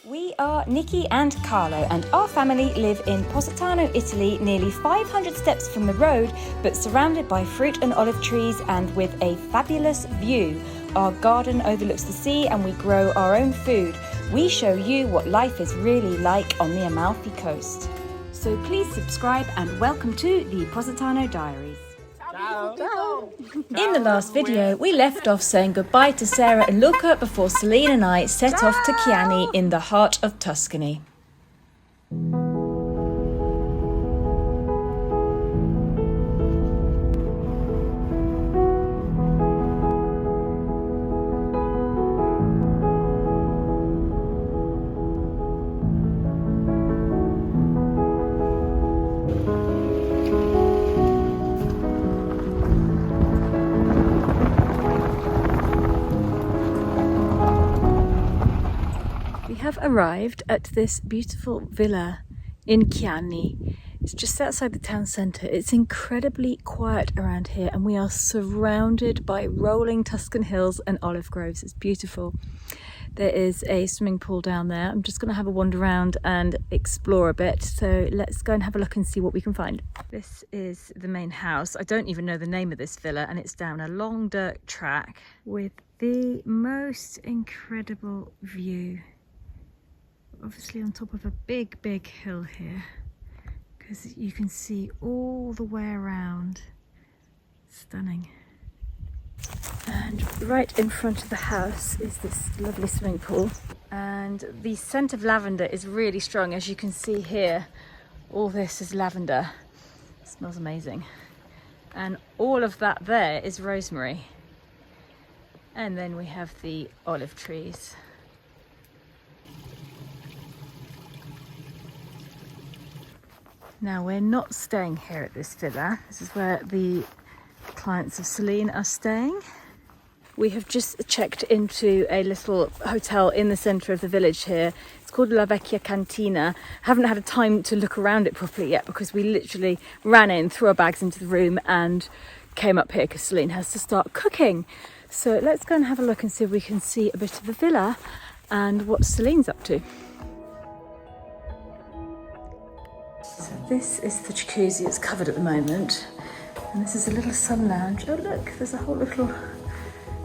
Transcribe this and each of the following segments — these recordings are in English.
We are Nicki and Carlo, and our family live in Positano, Italy, nearly 500 steps from the road, but surrounded by fruit and olive trees and with a fabulous view. Our garden overlooks the sea and we grow our own food. We show you what life is really like on the Amalfi Coast. So please subscribe and welcome to the Positano Diaries. Ciao. In the last video, we left off saying goodbye to Sarah and Luca before Celine and I set off to Chianni in the heart of Tuscany. Have arrived at this beautiful villa in Chianni. It's just outside the town centre. It's incredibly quiet around here and we are surrounded by rolling Tuscan hills and olive groves. It's beautiful. There is a swimming pool down there. I'm just going to have a wander around and explore a bit. So let's go and have a look and see what we can find. This is the main house. I don't even know the name of this villa, and it's down a long dirt track with the most incredible view. Obviously on top of a big hill here, because you can see all the way around. Stunning. And right in front of the house is this lovely swimming pool, and the scent of lavender is really strong. As you can see here, all this is lavender. It smells amazing. And all of that there is rosemary. And then we have the olive trees. Now, we're not staying here at this villa. This is where the clients of Celine are staying. We have just checked into a little hotel in the centre of the village here. It's called La Vecchia Cantina. Haven't had a time to look around it properly yet because we literally ran in, threw our bags into the room and came up here because Celine has to start cooking. So let's go and have a look and see if we can see a bit of the villa and what Celine's up to. So this is the jacuzzi. It's covered at the moment, and this is a little sun lounge. Oh look, there's a whole little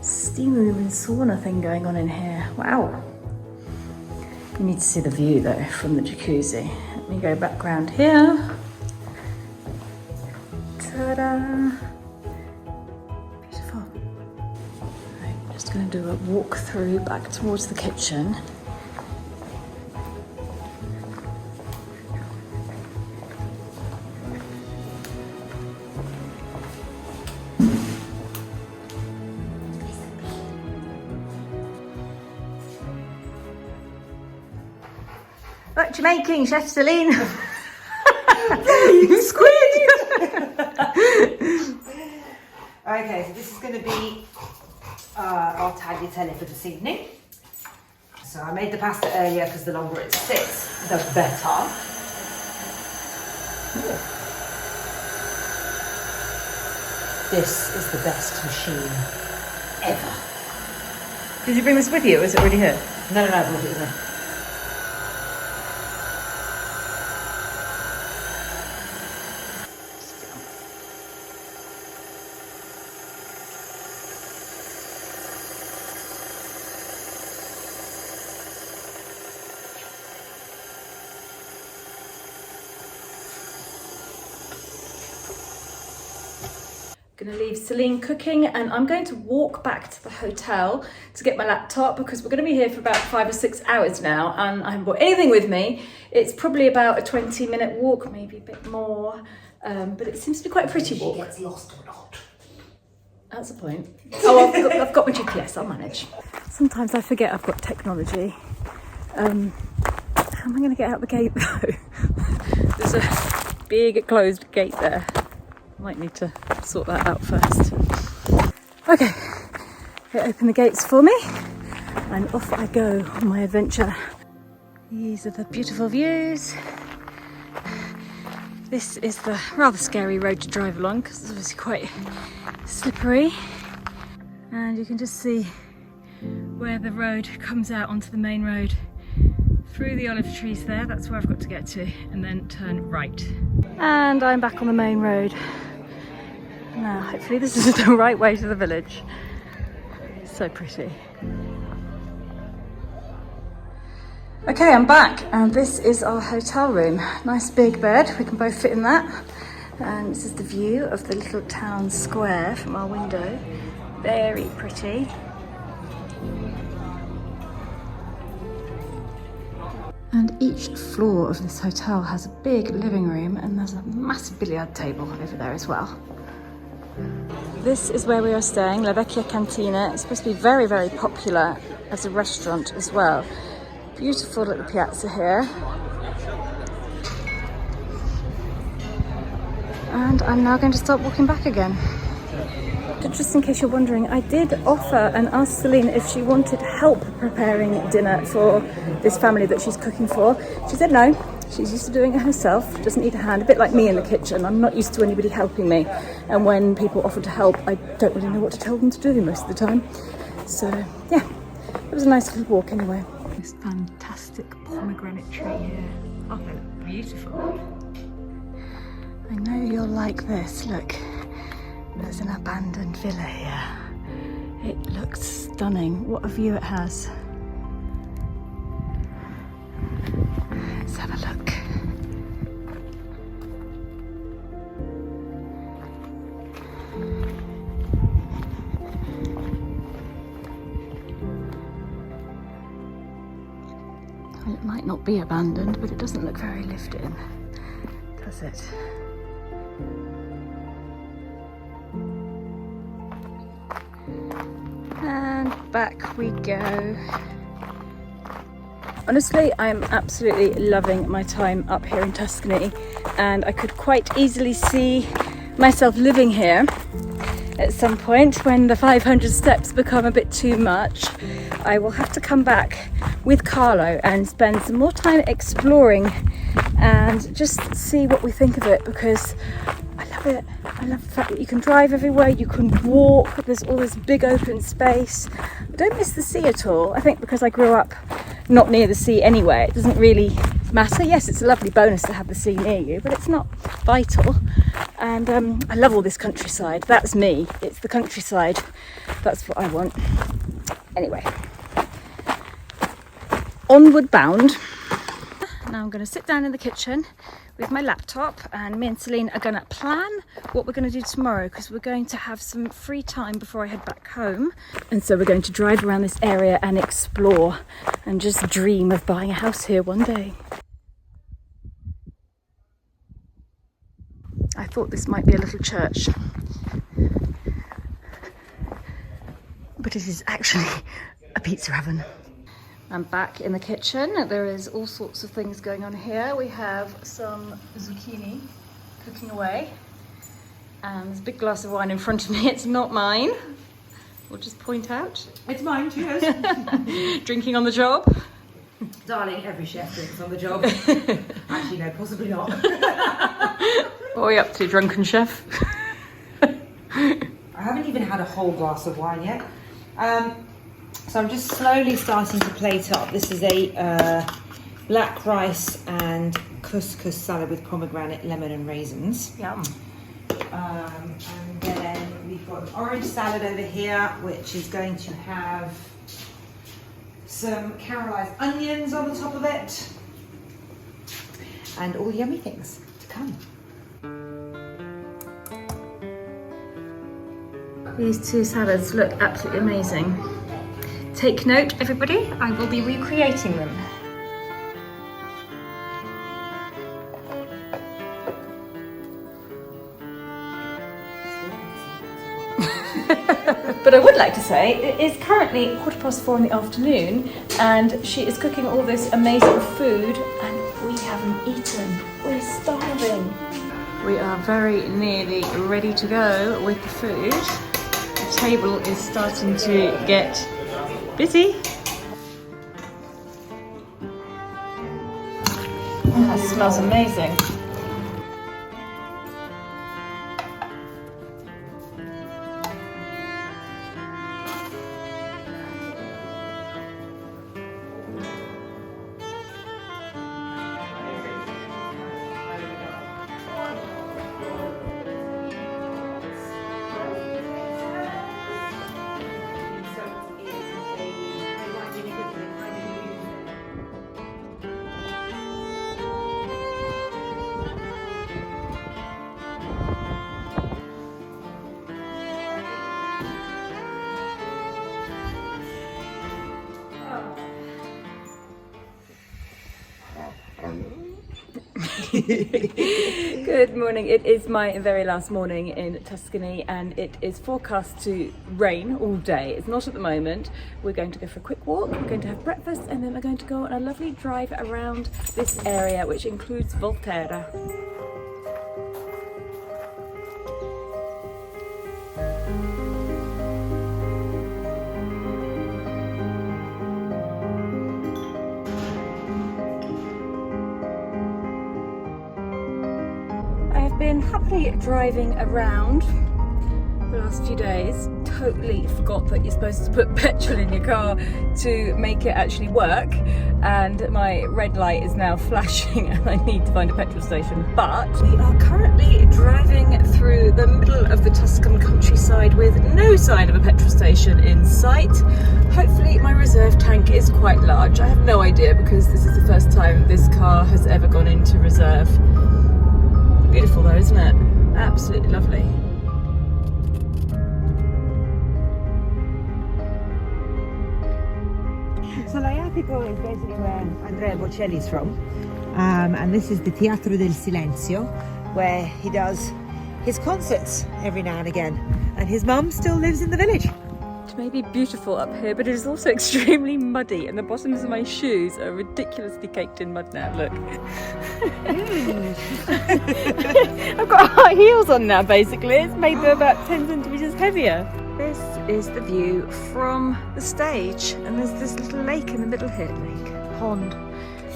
steam room and sauna thing going on in here. Wow. You need to see the view though from the jacuzzi. Let me go back round here. Ta-da! Beautiful. I'm just going to do a walk through back towards the kitchen. What you making, Chef Celine? Squid! Okay, so this is going to be our tagliatelle for this evening. So I made the pasta earlier because the longer it sits, the better. Ooh. This is the best machine ever. Did you bring this with you, or is it already here? No, I brought it with me. Going to leave Celine cooking, and I'm going to walk back to the hotel to get my laptop because we're going to be here for about 5 or 6 hours now and I haven't brought anything with me. It's probably about a 20-minute walk, maybe a bit more, but it seems to be quite a pretty walk. She gets lost or not. That's the point. Oh, I've got my GPS, I'll manage. Sometimes I forget I've got technology. How am I going to get out the gate though? There's a big closed gate there. Might need to sort that out first. Okay, open the gates for me and off I go on my adventure. These are the beautiful views. This is the rather scary road to drive along because it's obviously quite slippery, and you can just see where the road comes out onto the main road through the olive trees there, that's where I've got to get to, and then turn right. And I'm back on the main road. Now, hopefully this is the right way to the village. So pretty. Okay, I'm back, and this is our hotel room. Nice big bed, we can both fit in that. And this is the view of the little town square from our window. Very pretty. And each floor of this hotel has a big living room, and there's a massive billiard table over there as well. This is where we are staying, La Vecchia Cantina. It's supposed to be very, very popular as a restaurant as well. Beautiful little piazza here. And I'm now going to start walking back again. Just in case you're wondering, I did offer and ask Celine if she wanted help preparing dinner for this family that she's cooking for. She said no, she's used to doing it herself, doesn't need a hand, a bit like me in the kitchen. I'm not used to anybody helping me, and when people offer to help, I don't really know what to tell them to do most of the time. So yeah, it was a nice little walk anyway. This fantastic pomegranate tree here. Oh, they look beautiful. I know you'll like this, look. There's an abandoned villa here. It looks stunning. What a view it has. Let's have a look. Well, it might not be abandoned, but it doesn't look very lived in, does it? And back we go. Honestly, I'm absolutely loving my time up here in Tuscany, and I could quite easily see myself living here at some point when the 500 steps become a bit too much. I will have to come back with Carlo and spend some more time exploring and just see what we think of it, because I love it. I love the fact that you can drive everywhere, you can walk, there's all this big open space. I don't miss the sea at all. I think because I grew up not near the sea anyway, it doesn't really matter. Yes, it's a lovely bonus to have the sea near you, but it's not vital. And I love all this countryside. That's me. It's the countryside. That's what I want. Anyway, onward bound. Now I'm going to sit down in the kitchen with my laptop, and me and Celine are going to plan what we're going to do tomorrow, because we're going to have some free time before I head back home. And so we're going to drive around this area and explore and just dream of buying a house here one day. I thought this might be a little church, but it is actually a pizza oven. I'm back in the kitchen. There is all sorts of things going on here. We have some zucchini cooking away, and there's a big glass of wine in front of me. It's not mine. We'll just point out. It's mine, cheers. Drinking on the job. Darling, every chef drinks on the job. Actually, no, possibly not. What are we up to, drunken chef? I haven't even had a whole glass of wine yet. So I'm just slowly starting to plate up. This is a black rice and couscous salad with pomegranate, lemon and raisins. Yum. And then we've got an orange salad over here, which is going to have some caramelized onions on the top of it. And all the yummy things to come. These two salads look absolutely amazing. Take note, everybody, I will be recreating them. But I would like to say, it is currently 4:15 in the afternoon, and she is cooking all this amazing food, and we haven't eaten. We're starving. We are very nearly ready to go with the food. The table is starting to get busy. That smells amazing. Good morning. It is my very last morning in Tuscany and it is forecast to rain all day. It's not at the moment. We're going to go for a quick walk, we're going to have breakfast, and then we're going to go on a lovely drive around this area, which includes Volterra. Been happily driving around the last few days. Totally forgot that you're supposed to put petrol in your car to make it actually work, and my red light is now flashing and I need to find a petrol station. But we are currently driving through the middle of the Tuscan countryside with no sign of a petrol station in sight. Hopefully my reserve tank is quite large. I have no idea because this is the first time this car has ever gone into reserve. Beautiful though, isn't it? Absolutely lovely. So L'Aiatico is basically where Andrea Bocelli is from, and this is the Teatro del Silenzio, where he does his concerts every now and again, and his mum still lives in the village. It may be beautiful up here, but it is also extremely muddy, and the bottoms of my shoes are ridiculously caked in mud now. Look. I've got high heels on now, basically. It's made me about 10 centimetres heavier. This is the view from the stage, and there's this little lake in the middle here. Pond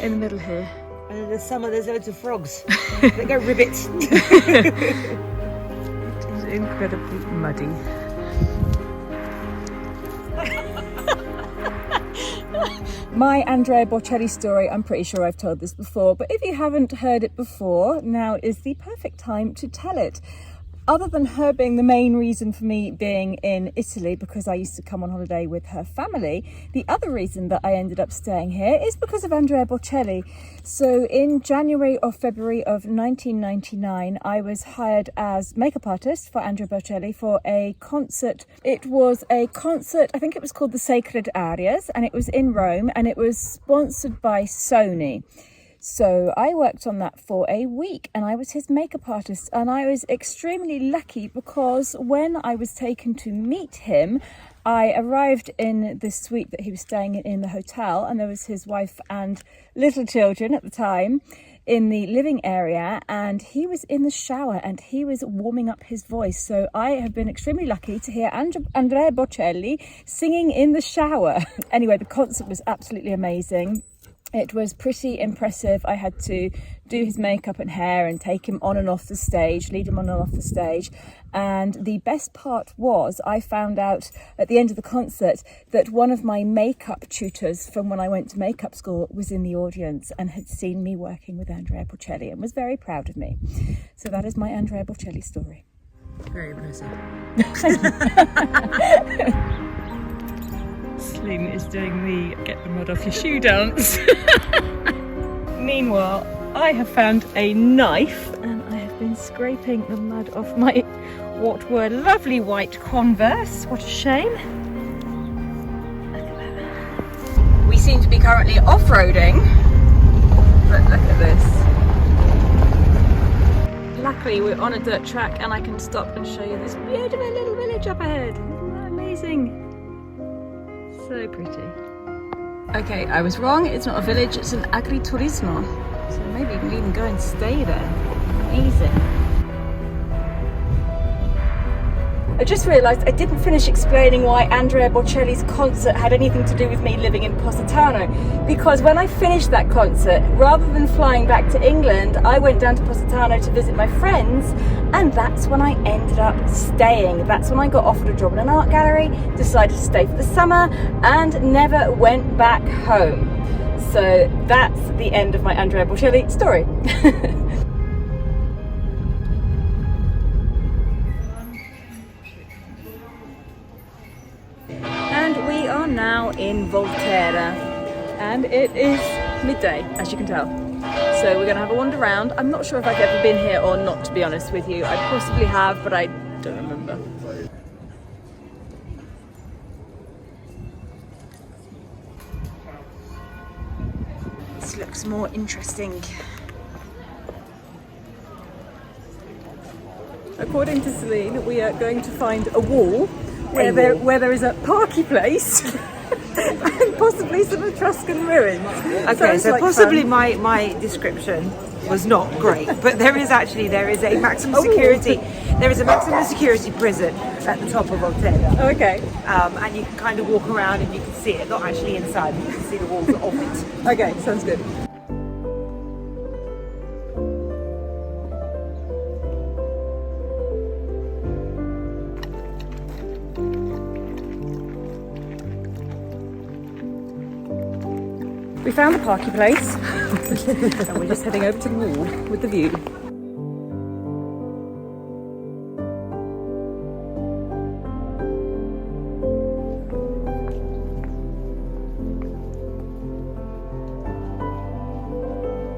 in the middle here. And in the summer there's loads of frogs. They go ribbit. It is incredibly muddy. My Andrea Bocelli story, I'm pretty sure I've told this before, but if you haven't heard it before, now is the perfect time to tell it. Other than her being the main reason for me being in Italy, because I used to come on holiday with her family, the other reason that I ended up staying here is because of Andrea Bocelli. So in January or February of 1999, I was hired as makeup artist for Andrea Bocelli for a concert. It was a concert, I think it was called the Sacred Arias, and it was in Rome, and it was sponsored by Sony. So I worked on that for a week and I was his makeup artist, and I was extremely lucky because when I was taken to meet him, I arrived in this suite that he was staying in the hotel, and there was his wife and little children at the time in the living area, and he was in the shower and he was warming up his voice. So I have been extremely lucky to hear Andrea Bocelli singing in the shower. Anyway, the concert was absolutely amazing. It was pretty impressive. I had to do his makeup and hair and take him on and off the stage, lead him on and off the stage. And the best part was I found out at the end of the concert that one of my makeup tutors from when I went to makeup school was in the audience and had seen me working with Andrea Bocelli and was very proud of me. So that is my Andrea Bocelli story. Very impressive. Celine is doing the get the mud off your shoe dance. Meanwhile, I have found a knife and I have been scraping the mud off my what were lovely white Converse. What a shame. Look at that. We seem to be currently off-roading, but look at this. Luckily we're on a dirt track and I can stop and show you this beautiful little village up ahead. Isn't that amazing? So pretty. Okay, I was wrong. It's not a village, it's an agriturismo. So maybe you can even go and stay there. Amazing. I just realised I didn't finish explaining why Andrea Bocelli's concert had anything to do with me living in Positano. Because when I finished that concert, rather than flying back to England, I went down to Positano to visit my friends, and that's when I ended up staying. That's when I got offered a job in an art gallery, decided to stay for the summer, and never went back home. So that's the end of my Andrea Bocelli story. Now in Volterra, and it is midday, as you can tell. So we're going to have a wander around. I'm not sure if I've ever been here or not, to be honest with you. I possibly have, but I don't remember. This looks more interesting. according to Celine, we are going to find a wall where there is a parky place and possibly some Etruscan ruins. Okay, so like possibly my description was not great, but there is a maximum security. There is a maximum security prison at the top of Volterra. Okay. And you can kind of walk around and you can see it, not actually inside, but you can see the walls of it. Okay, sounds good. We found the parky place and we're just heading over to the wall with the view.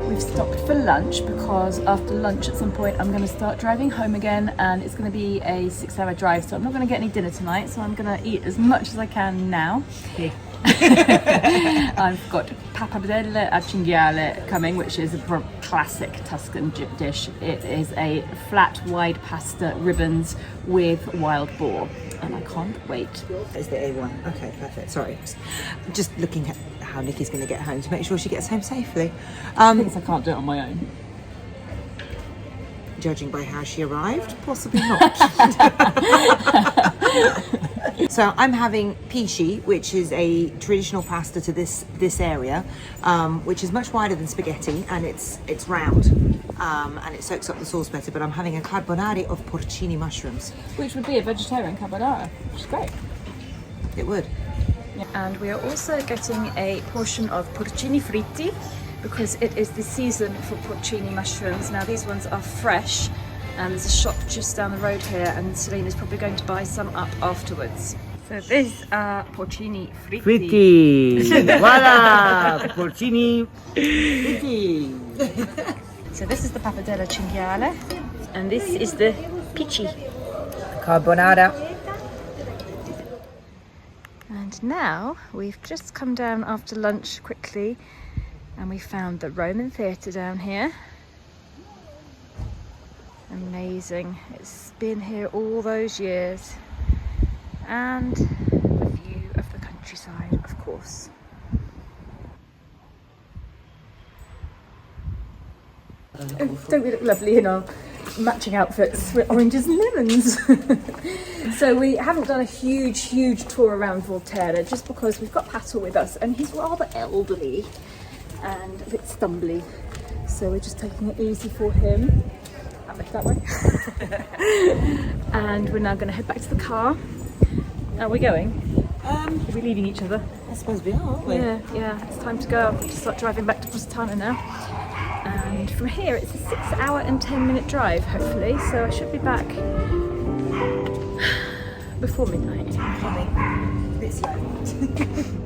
We've stopped for lunch because after lunch at some point I'm going to start driving home again, and it's going to be a 6-hour drive, so I'm not going to get any dinner tonight, so I'm going to eat as much as I can now. Yeah. I've got pappardelle a cinghiale coming, which is a classic Tuscan dish. It is a flat, wide pasta ribbons with wild boar, and I can't wait. Is the A1? Okay, perfect. Sorry, just looking at how Nicki's going to get home to make sure she gets home safely. I can't do it on my own. Judging by how she arrived, possibly not. So I'm having pisci, which is a traditional pasta to this area, which is much wider than spaghetti, and it's round, and it soaks up the sauce better. But I'm having a carbonara of porcini mushrooms, Which would be a vegetarian carbonara, which is great. It would. And we are also getting a portion of porcini fritti because it is the season for porcini mushrooms. Now these ones are fresh, and there's a shop just down the road here, and Celine is probably going to buy some up afterwards. So these are porcini fritti. Fritti! Voila! Porcini fritti! So this is the pappardelle cinghiale, and this is the pisci. Carbonara. And now we've just come down after lunch quickly, and we found the Roman theatre down here. Amazing. It's been here all those years. And the view of the countryside, of course. Don't we look lovely in our matching outfits with oranges and lemons? So we haven't done a huge tour around Volterra just because we've got Patel with us, and he's rather elderly and a bit stumbly. So we're just taking it easy for him. That way. And we're now going to head back to the car. Are we going? Are we leaving each other? I suppose we are, aren't we? Yeah, it's time to go. I've got to start driving back to Positano now. And from here it's a 6-hour and 10-minute drive, hopefully, so I should be back before midnight. A bit slow.